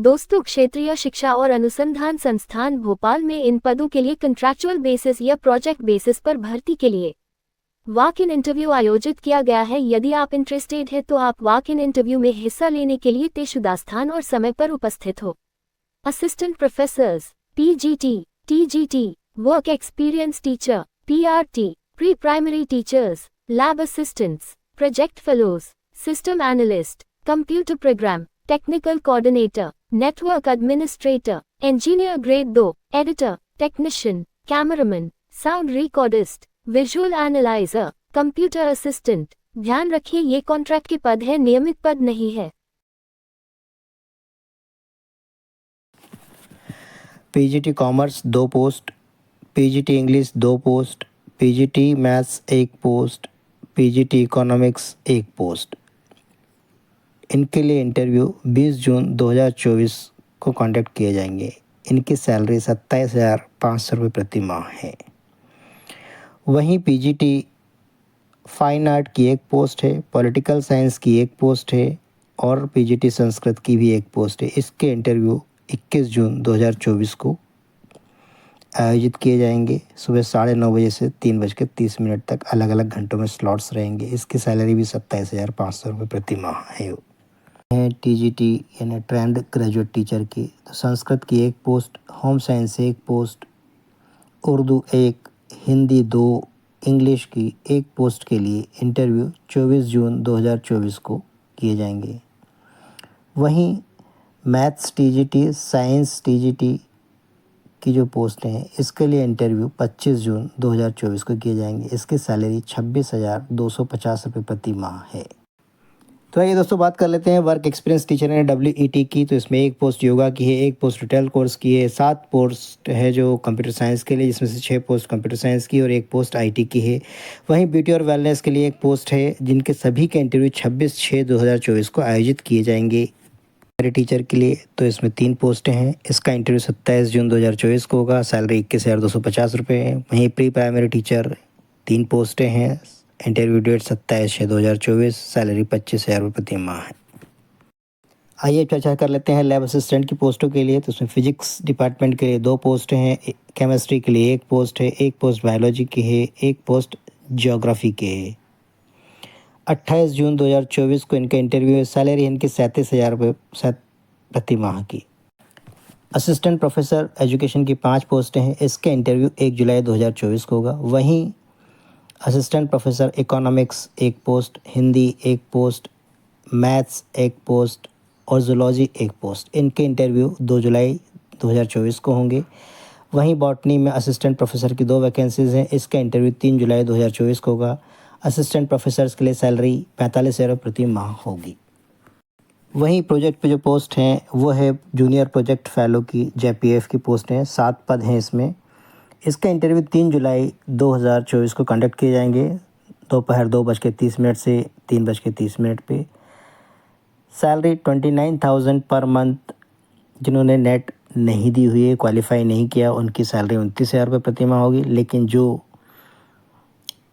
दोस्तों, क्षेत्रीय शिक्षा और अनुसंधान संस्थान भोपाल में इन पदों के लिए कंट्रैक्चुअल बेसिस या प्रोजेक्ट बेसिस पर भर्ती के लिए वॉक इन इंटरव्यू आयोजित किया गया है। यदि आप इंटरेस्टेड हैं तो आप वॉक इन इंटरव्यू में हिस्सा लेने के लिए तयशुदा स्थान और समय पर उपस्थित हो। Assistant professors PGT, TGT, work experience teacher PRT, pre primary teachers, lab assistants, project fellows, system analyst, computer program, technical coordinator, network administrator, engineer grade 2, editor, technician, cameraman, sound recordist, visual analyser, computer assistant. ध्यान रखिए, ये contract के पद है, नियमित पद नहीं है। PGT commerce 2 post, PGT English 2 post, PGT maths 1 post, PGT economics 1 post. इनके लिए इंटरव्यू 20 जून 2024 को कांटेक्ट किए जाएंगे। इनकी सैलरी 27,500 रुपये प्रति माह है। वहीं पीजीटी फाइन आर्ट की 1 पोस्ट है, पॉलिटिकल साइंस की 1 पोस्ट है और पीजीटी संस्कृत की भी 1 पोस्ट है। इसके इंटरव्यू 21 जून 2024 को आयोजित किए जाएंगे। सुबह 9:30 बजे से 3:30 तक अलग अलग घंटों में स्लॉट्स रहेंगे। इसकी सैलरी भी 27,500 रुपये प्रति माह है। टीजीटी यानी ट्रेंड ग्रेजुएट टीचर की, तो संस्कृत की 1 post, home science 1 post, Urdu 1, Hindi 2, English की 1 पोस्ट के लिए इंटरव्यू 24 जून 2024 को किए जाएंगे। वहीं मैथ्स टीजीटी, साइंस टीजीटी की जो पोस्ट हैं इसके लिए इंटरव्यू 25 जून 2024 को किए जाएंगे। इसकी सैलरी 26,250 रुपये प्रति माह है। तो आइए दोस्तों, बात कर लेते हैं वर्क एक्सपीरियंस टीचर है WET की। तो इसमें 1 पोस्ट योगा की है, 1 पोस्ट रिटेल कोर्स की है, 7 पोस्ट है जो कंप्यूटर साइंस के लिए, जिसमें से 6 पोस्ट कंप्यूटर साइंस की और 1 पोस्ट IT की है। वहीं ब्यूटी और वेलनेस के लिए 1 पोस्ट है, जिनके सभी के इंटरव्यू 26/6/2024 को आयोजित किए जाएंगे। टीचर के लिए तो इसमें 3 पोस्टें हैं। इसका इंटरव्यू 27 जून 2024 को होगा। सैलरी 21,250 रुपये है। वहीं प्री प्राइमरी टीचर 3 पोस्टें हैं। इंटरव्यू डेट 27/6/2024, सैलरी 25,000 रुपये प्रति माह है। आइए चर्चा कर लेते हैं लैब असिस्टेंट की पोस्टों के लिए। तो उसमें फिजिक्स डिपार्टमेंट के लिए 2 पोस्टें हैं, केमिस्ट्री के लिए 1 पोस्ट है, 1 पोस्ट बायोलॉजी की है, 1 पोस्ट जियोग्राफी के है। 28 जून 2024 को इनका इंटरव्यू है। सैलरी इनकी 37,000 रुपये प्रति माह की। असिस्टेंट प्रोफेसर एजुकेशन की 5 पोस्टें हैं। इसका इंटरव्यू 1 जुलाई 2024 को होगा। वहीं assistant professor economics 1 post, Hindi 1 post, maths 1 post और जूलॉजी 1 पोस्ट। इनके इंटरव्यू 2 जुलाई 2024 को होंगे। वहीं बॉटनी में असिस्टेंट प्रोफेसर की 2 वैकेंसीज़ हैं। इसका इंटरव्यू 3 जुलाई 2024 को होगा। असिस्टेंट प्रोफेसर्स के लिए सैलरी 45,000 रुपये प्रति माह होगी। वहीं प्रोजेक्ट पे जो पोस्ट हैं वो है जूनियर प्रोजेक्ट फेलो की, JPF की पोस्ट हैं। 7 पद हैं इसमें। इसका इंटरव्यू 3 जुलाई 2024 को कंडक्ट किए जाएंगे, दोपहर 2:30 से 3:30 पे। Salary 29,000 per month. जिन्होंने नेट नहीं दी हुई है, क्वालिफाई नहीं किया, उनकी सैलरी 29,000 रुपये प्रति माह होगी। लेकिन जो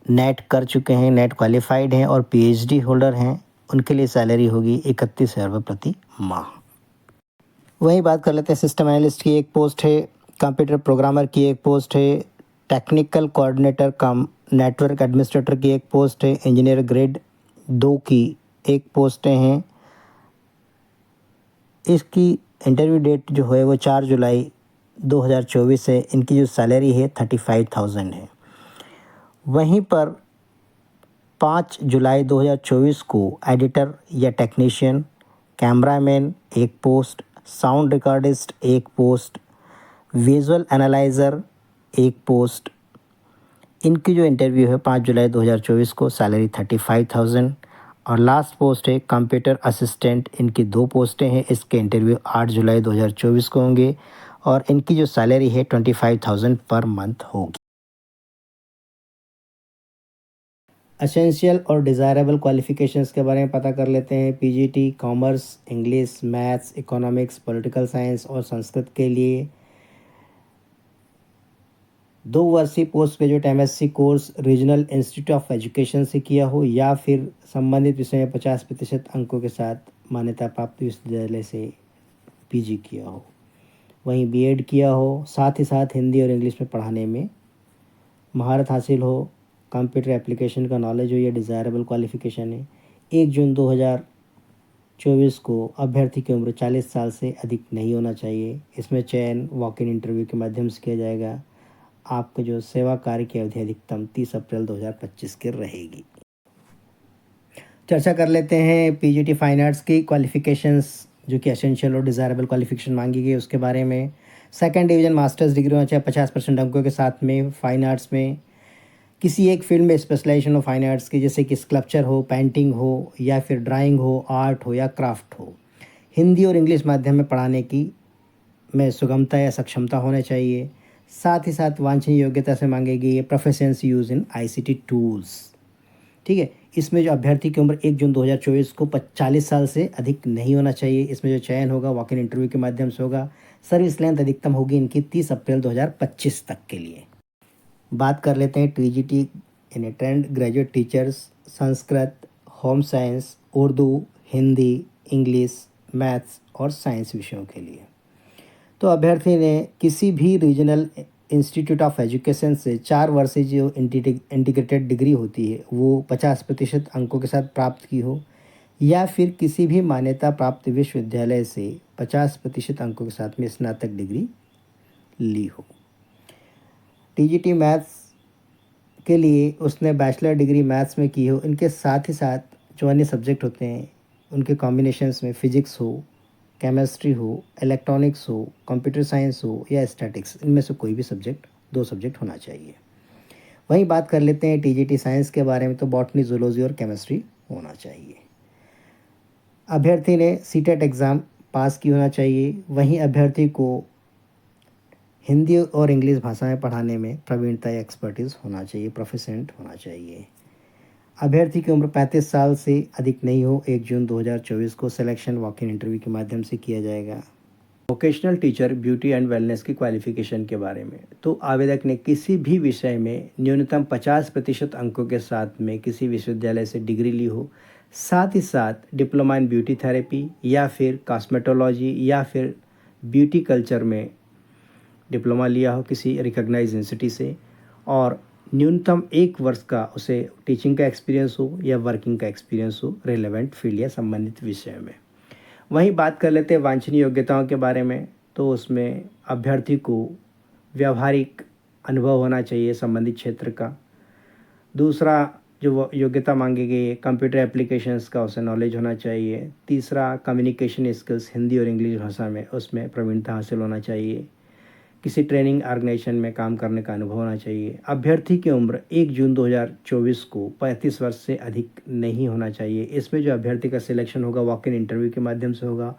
नेट कर चुके हैं, नेट क्वालिफाइड हैं और PhD होल्डर हैं, उनके लिए सैलरी होगी 31,000 रुपये प्रति माह। वहीं बात कर लेते हैं सिस्टम एनालिस्ट की 1 पोस्ट है, कंप्यूटर प्रोग्रामर की 1 पोस्ट है, टेक्निकल कोऑर्डिनेटर कम नेटवर्क एडमिनिस्ट्रेटर की 1 पोस्ट है, इंजीनियर ग्रेड 2 की 1 पोस्टें हैं। इसकी इंटरव्यू डेट जो है वो 4 जुलाई 2024 है। इनकी जो सैलरी है 35,000 है। वहीं पर 5 जुलाई 2024 को एडिटर या technician, cameraman 1 post, sound recordist 1 post, visual analyser 1 post. इनकी जो इंटरव्यू है 5 जुलाई 2024 को, सैलरी 35,000। और लास्ट पोस्ट है कंप्यूटर असिस्टेंट। इनकी 2 पोस्टें हैं। इसके इंटरव्यू 8 जुलाई 2024 को होंगे और इनकी जो सैलरी है 25,000 पर मंथ होगी। एसेंशियल और डिज़ायरेबल क्वालिफ़िकेशंस के बारे में पता कर लेते हैं। PGT commerce, English, maths, economics, political science और संस्कृत के लिए 2 वर्षीय post graduate MSc course regional institute of education से किया हो या फिर संबंधित विषय में 50% अंकों के साथ मान्यता प्राप्त विश्वविद्यालय से पीजी किया हो, वहीं बीएड किया हो, साथ ही साथ हिंदी और इंग्लिश में पढ़ाने में महारत हासिल हो, कंप्यूटर एप्लीकेशन का नॉलेज हो, यह डिज़ायरेबल क्वालिफ़िकेशन है। 1 जून 2024 को अभ्यर्थी की उम्र 40 साल से अधिक नहीं होना चाहिए। इसमें चयन वॉक इन इंटरव्यू के माध्यम से किया जाएगा। आपका जो सेवा कार्य की अवधि अधिकतम 30 अप्रैल 2025 की रहेगी। चर्चा कर लेते हैं पीजीटी फाइन आर्ट्स की क्वालिफ़िकेशंस जो कि एसेंशियल और डिज़ायरेबल क्वालिफ़िकेशन मांगी गई उसके बारे में। सेकंड डिवीज़न मास्टर्स डिग्री होना चाहिए 50% अंकों के साथ में फाइन आर्ट्स में। किसी एक फील्ड में स्पेशलाइजेशन हो फाइन आर्ट्स की, जैसे कि स्कल्पचर हो, पेंटिंग हो, या फिर ड्राइंग हो, आर्ट हो या क्राफ्ट हो। हिंदी और इंग्लिश माध्यम में पढ़ाने की में सुगमता या सक्षमता होना चाहिए। साथ ही साथ वांछनीय योग्यता से मांगी गई है proficiency use in ICT tools. ठीक है, इसमें जो अभ्यर्थी की उम्र 1 जून 2024 को 40 साल से अधिक नहीं होना चाहिए। इसमें जो चयन होगा वॉक इन इंटरव्यू के माध्यम से होगा। सर्विस लेंथ अधिकतम होगी इनकी 30 अप्रैल 2025 तक के लिए। बात कर लेते हैं टीजीटी यानी trained graduate teachers Sanskrit, home science, Urdu, Hindi, English, maths और साइंस विषयों के लिए। तो अभ्यर्थी ने किसी भी रीजनल इंस्टीट्यूट ऑफ एजुकेशन से 4 वर्ष की जो इंटीग्रेटेड डिग्री होती है वो 50% अंकों के साथ प्राप्त की हो, या फिर किसी भी मान्यता प्राप्त विश्वविद्यालय से 50% अंकों के साथ में स्नातक डिग्री ली हो। टीजीटी मैथ्स के लिए उसने बैचलर डिग्री मैथ्स में की हो। इनके साथ ही साथ जो अन्य सब्जेक्ट होते हैं उनके कॉम्बिनेशंस में फिजिक्स हो, केमिस्ट्री हो, इलेक्ट्रॉनिक्स हो, कंप्यूटर साइंस हो या स्टैटिक्स, इनमें से कोई भी सब्जेक्ट 2 सब्जेक्ट होना चाहिए। वहीं बात कर लेते हैं टीजीटी साइंस के बारे में, तो बॉटनी, जूलॉजी और केमिस्ट्री होना चाहिए। अभ्यर्थी ने सीटेट एग्ज़ाम पास की होना चाहिए। वहीं अभ्यर्थी को हिंदी और इंग्लिश भाषा में पढ़ाने में प्रवीणता या एक्सपर्टीज़ होना चाहिए, प्रोफिशिएंट होना चाहिए। अभ्यर्थी की उम्र 35 साल से अधिक नहीं हो। 1 जून 2024 को सिलेक्शन वॉक इन इंटरव्यू के माध्यम से किया जाएगा। Vocational teacher beauty and wellness की क्वालिफ़िकेशन के बारे में, तो आवेदक ने किसी भी विषय में न्यूनतम 50% अंकों के साथ में किसी विश्वविद्यालय से डिग्री ली हो, साथ ही साथ डिप्लोमा इन ब्यूटी थेरेपी या फिर कॉस्मेटोलॉजी या फिर ब्यूटी कल्चर में डिप्लोमा लिया हो किसी रिकॉग्नाइज्ड इंस्टीट्यूट से, और न्यूनतम 1 वर्ष का उसे टीचिंग का एक्सपीरियंस हो या वर्किंग का एक्सपीरियंस हो रेलेवेंट फील्ड या संबंधित विषय में। वहीं बात कर लेते हैं वांछनीय योग्यताओं के बारे में, तो उसमें अभ्यर्थी को व्यावहारिक अनुभव होना चाहिए संबंधित क्षेत्र का। दूसरा जो योग्यता मांगी गई है कंप्यूटर एप्लीकेशंस का उसे नॉलेज होना चाहिए। तीसरा कम्युनिकेशन स्किल्स हिंदी और इंग्लिश भाषा में उसमें प्रवीणता हासिल होना चाहिए। किसी ट्रेनिंग ऑर्गेनाइजेशन में काम करने का अनुभव होना चाहिए। अभ्यर्थी की उम्र 1 जून 2024 को 35 वर्ष से अधिक नहीं होना चाहिए। इसमें जो अभ्यर्थी का सिलेक्शन होगा वॉक इन इंटरव्यू के माध्यम से होगा,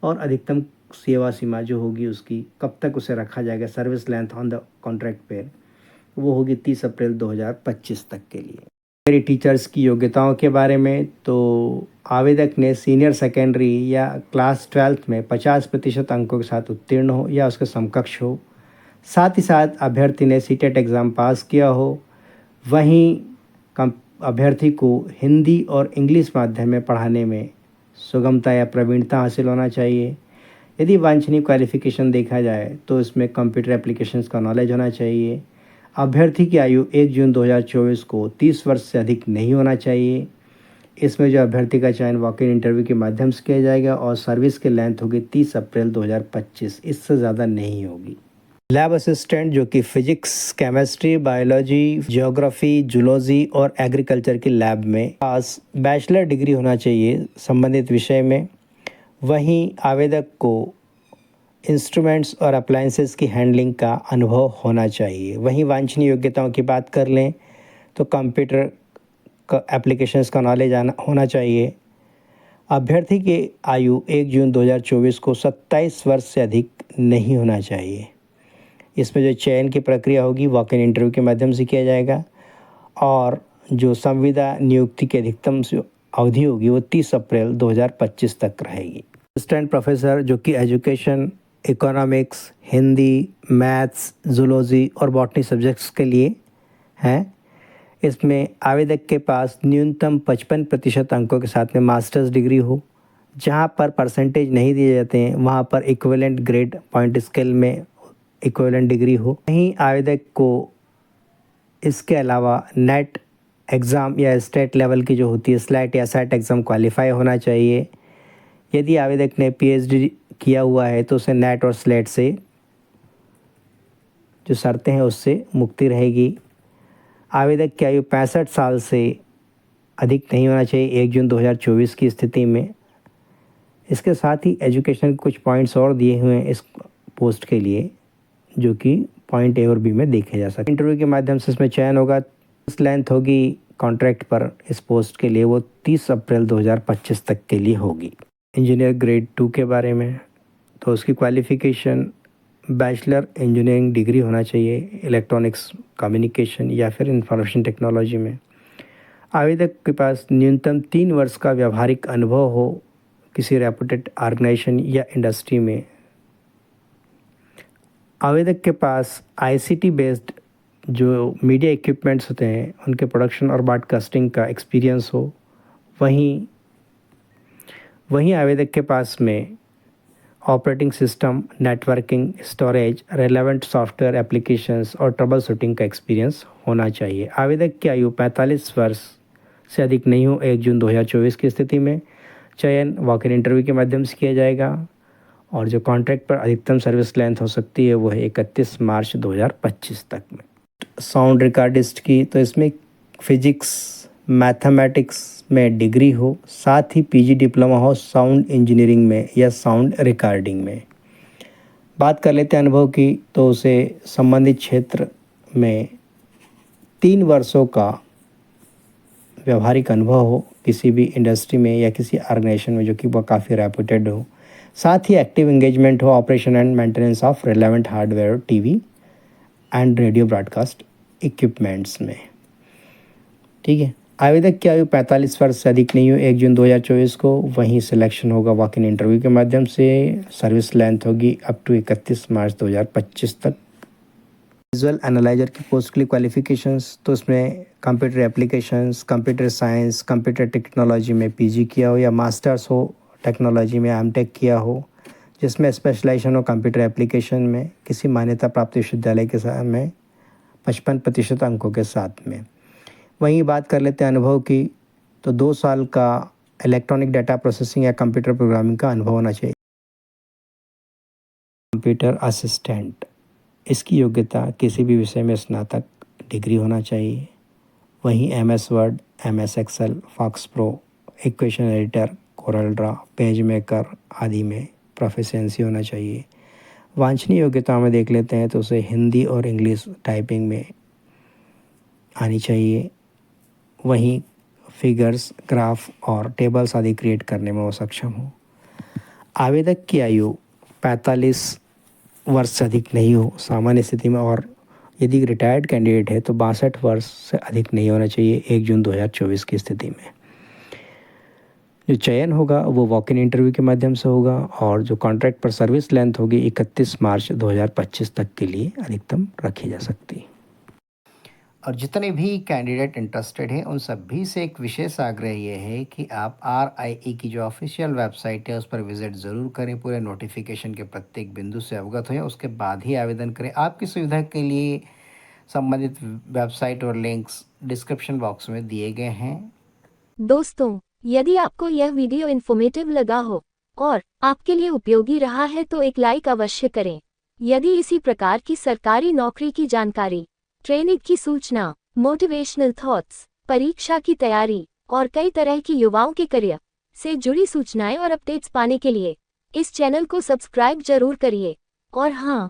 और अधिकतम सेवा सीमा जो होगी उसकी कब तक उसे रखा जाएगा, service length on the contract pair, वो होगी 30 अप्रैल 2025 तक के लिए। मेरी टीचर्स की योग्यताओं के बारे में, तो आवेदक ने सीनियर सेकेंडरी या क्लास 12th में 50% अंकों के साथ उत्तीर्ण हो या उसके समकक्ष हो। साथ ही साथ अभ्यर्थी ने सीटेट एग्ज़ाम पास किया हो। वहीं अभ्यर्थी को हिंदी और इंग्लिश माध्यम में पढ़ाने में सुगमता या प्रवीणता हासिल होना चाहिए। यदि वांछनीय क्वालिफ़िकेशन देखा जाए तो इसमें कंप्यूटर एप्लीकेशंस का नॉलेज होना चाहिए। अभ्यर्थी की आयु 1 जून 2024 को 30 वर्ष से अधिक नहीं होना चाहिए। इसमें जो अभ्यर्थी का चयन वॉक इन इंटरव्यू के माध्यम से किया जाएगा, और सर्विस की लेंथ होगी 30 अप्रैल 2025, इससे ज़्यादा नहीं होगी। लैब असिस्टेंट जो कि physics, chemistry, biology, geography, zoology और एग्रीकल्चर की लैब में पास बैचलर डिग्री होना चाहिए संबंधित विषय में। वहीं आवेदक को इंस्ट्रूमेंट्स और अप्लायंसेस की हैंडलिंग का अनुभव होना चाहिए। वहीं वांछनीय योग्यताओं की बात कर लें तो कंप्यूटर का एप्लीकेशंस का नॉलेज होना चाहिए। अभ्यर्थी की आयु 1 जून 2024 को 27 वर्ष से अधिक नहीं होना चाहिए। इसमें जो चयन की प्रक्रिया होगी वॉक इन इंटरव्यू के माध्यम से किया जाएगा, और जो संविदा नियुक्ति की अधिकतम अवधि होगी वो 30 अप्रैल 2025 तक रहेगी। असिस्टेंट प्रोफेसर जो कि education, economics, Hindi, maths, zoology और बॉटनी सब्जेक्ट्स के लिए हैं। इसमें आवेदक के पास न्यूनतम 55% अंकों के साथ में मास्टर्स डिग्री हो, जहाँ पर परसेंटेज नहीं दिए जाते हैं वहाँ पर इक्विवेलेंट ग्रेड पॉइंट स्केल में इक्विवेलेंट डिग्री हो। वहीं आवेदक को इसके अलावा नेट एग्ज़ाम या स्टेट लेवल की जो होती है स्लैट या सेट एग्ज़ाम क्वालिफाई होना चाहिए। यदि आवेदक ने पीएचडी किया हुआ है तो उसे नेट और स्लेट से जो शर्तें हैं उससे मुक्ति रहेगी। आवेदक की आयु 65 साल से अधिक नहीं होना चाहिए 1 जून 2024 की स्थिति में। इसके साथ ही एजुकेशन के कुछ पॉइंट्स और दिए हुए हैं इस पोस्ट के लिए, जो कि पॉइंट ए और बी में देखे जा सकते हैं। इंटरव्यू के माध्यम से इसमें चयन होगा। इस लेंथ होगी कॉन्ट्रैक्ट पर इस पोस्ट के लिए वो 30 अप्रैल 2025 तक के लिए होगी। इंजीनियर ग्रेड 2 के बारे में, तो उसकी क्वालिफ़िकेशन बैचलर इंजीनियरिंग डिग्री होना चाहिए इलेक्ट्रॉनिक्स कम्युनिकेशन या फिर इंफॉर्मेशन टेक्नोलॉजी में। आवेदक के पास न्यूनतम 3 वर्ष का व्यावहारिक अनुभव हो किसी रेपुटेड ऑर्गेनाइजेशन या इंडस्ट्री में। आवेदक के पास आईसीटी बेस्ड जो मीडिया इक्विपमेंट्स होते हैं उनके प्रोडक्शन और ब्रॉडकास्टिंग का एक्सपीरियंस हो। वहीं आवेदक के पास में operating system, networking, storage, relevant software applications और ट्रबल शूटिंग का एक्सपीरियंस होना चाहिए। आवेदक की आयु 45 वर्ष से अधिक नहीं हो 1 जून 2024 की स्थिति में। चयन वॉक इन इंटरव्यू के माध्यम से किया जाएगा और जो कॉन्ट्रैक्ट पर अधिकतम सर्विस लेंथ हो सकती है वो है 31 मार्च 2025 तक में। साउंड रिकॉर्डिस्ट की, तो इसमें फिजिक्स मैथमेटिक्स में डिग्री हो, साथ ही पीजी डिप्लोमा हो साउंड इंजीनियरिंग में या साउंड रिकॉर्डिंग में। बात कर लेते हैं अनुभव की, तो उसे संबंधित क्षेत्र में 3 वर्षों का व्यावहारिक अनुभव हो किसी भी इंडस्ट्री में या किसी ऑर्गेनाइजेशन में जो कि वह काफ़ी रेपुटेड हो। साथ ही एक्टिव एंगेजमेंट हो operation and maintenance of relevant hardware, TV and radio broadcast equipments में। ठीक है। आवेदक की आयु 45 वर्ष से अधिक नहीं हो 1 जून 2024 को। वहीं सिलेक्शन होगा वॉक इन इंटरव्यू के माध्यम से। सर्विस लेंथ होगी अप टू 31 मार्च 2025 तक। विजुअल एनालाइजर की पोस्ट के लिए क्वालिफिकेशंस, तो उसमें computer applications, computer science, computer technology में पीजी किया हो या मास्टर्स हो टेक्नोलॉजी में एमटेक किया हो जिसमें स्पेशलाइजेशन हो कंप्यूटर एप्लीकेशन में किसी मान्यता प्राप्त विश्वविद्यालय के साथ में 55% अंकों के साथ में। वहीं बात कर लेते हैं अनुभव की, तो 2 साल का इलेक्ट्रॉनिक डाटा प्रोसेसिंग या कंप्यूटर प्रोग्रामिंग का अनुभव होना चाहिए। कंप्यूटर असिस्टेंट, इसकी योग्यता किसी भी विषय में स्नातक डिग्री होना चाहिए। वहीं MS Word, MS Excel, FoxPro, equation editor, Corel Draw, PageMaker आदि में प्रोफिशिएंसी होना चाहिए। वांछनीय योग्यताओं में देख लेते हैं तो उसे हिंदी और इंग्लिश टाइपिंग में आनी चाहिए। वहीं फिगर्स, ग्राफ और टेबल्स आदि क्रिएट करने में वो सक्षम हो। आवेदक की आयु 45 वर्ष से अधिक नहीं हो सामान्य स्थिति में, और यदि रिटायर्ड कैंडिडेट है तो 62 वर्ष से अधिक नहीं होना चाहिए 1 जून 2024 की स्थिति में। जो चयन होगा वो वॉक इन इंटरव्यू के माध्यम से होगा और जो कॉन्ट्रैक्ट पर सर्विस लेंथ होगी 31 मार्च 2025 तक के लिए अधिकतम रखी जा सकती है। और जितने भी कैंडिडेट इंटरेस्टेड हैं उन सभी से एक विशेष आग्रह ये है कि आप RIE की जो ऑफिशियल वेबसाइट है उस पर विज़िट ज़रूर करें, पूरे नोटिफिकेशन के प्रत्येक बिंदु से अवगत हो, उसके बाद ही आवेदन करें। आपकी सुविधा के लिए संबंधित वेबसाइट और लिंक्स डिस्क्रिप्शन बॉक्स में दिए गए हैं। दोस्तों, यदि आपको यह वीडियो इन्फॉर्मेटिव लगा हो और आपके लिए उपयोगी रहा है तो एक लाइक अवश्य करें। यदि इसी प्रकार की सरकारी नौकरी की जानकारी, ट्रेनिंग की सूचना, मोटिवेशनल थॉट्स, परीक्षा की तैयारी और कई तरह की युवाओं के करियर से जुड़ी सूचनाएं और अपडेट्स पाने के लिए इस चैनल को सब्सक्राइब जरूर करिए। और हाँ,